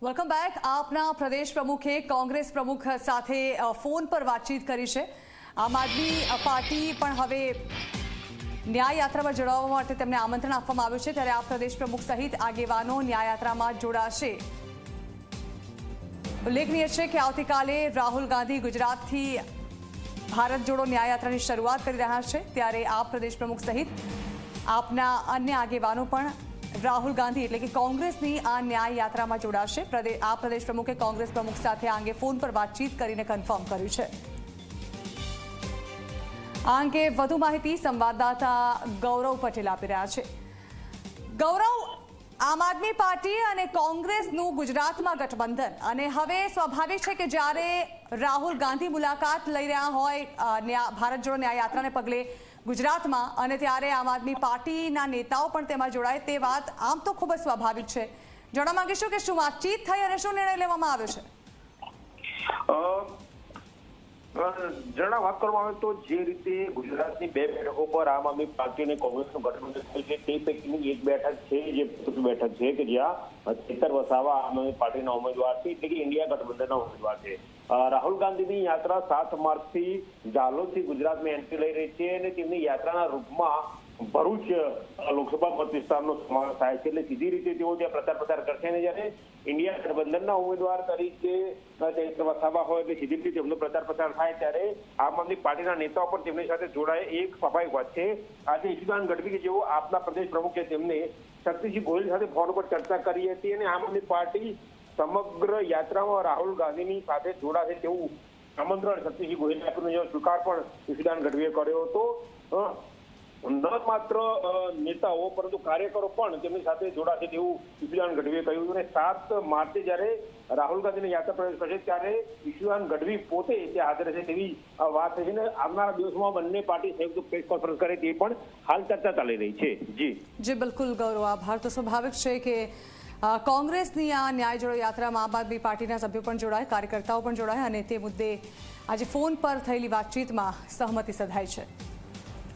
Welcome back. આપના પ્રદેશ પ્રમુખે કોંગ્રેસ પ્રમુખ સાથે ફોન પર વાતચીત કરી છે। આમ આદમી પાર્ટી પણ હવે ન્યાય યાત્રામાં જોડાવા માટે તેમને આમંત્રણ આપવામાં આવ્યું છે, ત્યારે આપ પ્રદેશ પ્રમુખ સહિત આગેવાનો ન્યાય યાત્રામાં જોડાશે। ઉલ્લેખનીય છે કે આવતીકાલે રાહુલ ગાંધી ગુજરાતથી ભારત જોડો ન્યાય યાત્રાની શરૂઆત કરી રહ્યા છે, ત્યારે આપ પ્રદેશ પ્રમુખ સહિત આપના અન્ય આગેવાનો પણ રાહુલ ગાંધી એટલે કે કોંગ્રેસની આ ન્યાય યાત્રામાં જોડાશે। આ પ્રદેશ પ્રમુખે કોંગ્રેસ પ્રમુખ સાથે આ અંગે ફોન પર વાતચીત કરીને કન્ફર્મ કર્યું છે। આ અંગે વધુ માહિતી સંવાદદાતા ગૌરવ પટેલ આપી રહ્યા છે। ગૌરવ, આમ આદમી પાર્ટી અને કોંગ્રેસનું ગુજરાતમાં ગઠબંધન, અને હવે સ્વાભાવિક છે કે જ્યારે રાહુલ ગાંધી મુલાકાત લઈ રહ્યા હોય ભારત જોડો ન્યાય યાત્રાને પગલે ગુજરાતમાં, અને ત્યારે આમ આદમી પાર્ટીના નેતાઓ પણ તેમાં જોડાય તે વાત આમ તો ખૂબ જ સ્વાભાવિક છે। જાણવા માંગીશું કે શું વાતચીત થઈ અને શું નિર્ણય લેવામાં આવ્યો છે? જણા વાત કરવામાં આવે તો જે રીતે ગુજરાતની બે બેઠકો પર આમ આદમી પાર્ટી અને કોંગ્રેસનું ગઠબંધન થયું છે તે પૈકીની એક બેઠક છે જે બેઠક છે કે જ્યાં ચેતર વસાવા આમ આદમી પાર્ટીના ઉમેદવાર છે, એટલે કે ઇન્ડિયા ગઠબંધનના ઉમેદવાર છે। રાહુલ ગાંધીની યાત્રા 7 માર્ચથી જાલોદથી ગુજરાતમાં એન્ટ્રી લઈ રહી છે અને તેમની યાત્રાના રૂપમાં ભરૂચ લોકસભા મત વિસ્તારનો સમાવેશ થાય છે, એટલે સીધી રીતે તેઓ ત્યાં પ્રચાર કરશે। અને જ્યારે ઇન્ડિયા ગઠબંધનના ઉમેદવાર તરીકે ચૈત્ર વસાવા હોય એટલે સીધી રીતે તેમનો પ્રચાર થાય, ત્યારે આમ આદમી પાર્ટીના નેતાઓ પણ તેમની સાથે જોડાય એક સ્વાભાવિક વાત છે। આજે ઈશુદાન ગઢવી કે જેઓ આપના પ્રદેશ પ્રમુખ છે તેમને શક્તિસિંહ ગોહિલ સાથે ફોન પર ચર્ચા કરી હતી અને આમ આદમી પાર્ટી સમગ્ર યાત્રામાં રાહુલ ગાંધીની સાથે જોડાશે તેવું આમંત્રણ શક્તિસિંહ ગોહિલે આપ્યું, જેનો સ્વીકાર પણ ઈશુદાન ગઢવીએ કર્યો હતો। ન માત્ર નેતાઓ પરંતુ કાર્યકરો પણ તેમની સાથે જોડાશે તેવું ઈશુદાન ગઢવીએ કહ્યું। અને 7 માર્ચે જ્યારે રાહુલ ગાંધીની યાત્રા પ્રવેશ કરશે ત્યારે ઈશુદાન ગઢવી પોતે ત્યાં હાજર રહેશે તેવી વાત છે ને આવનારા દિવસોમાં બંને પાર્ટી સંયુક્ત પ્રેસ કોન્ફરન્સ કરે તે પણ હાલ ચર્ચા ચાલી રહી છે। જી બિલકુલ ગૌરવ, આભાર। તો સ્વાભાવિક છે કે કોંગ્રેસની આ ન્યાય જોડો યાત્રામાં આમ આદમી પાર્ટીના સભ્યો પણ જોડાય, કાર્યકર્તાઓ પણ જોડાય, અને તે મુદ્દે આજે ફોન પર થયેલી વાતચીતમાં સહમતિ સધાઈ છે।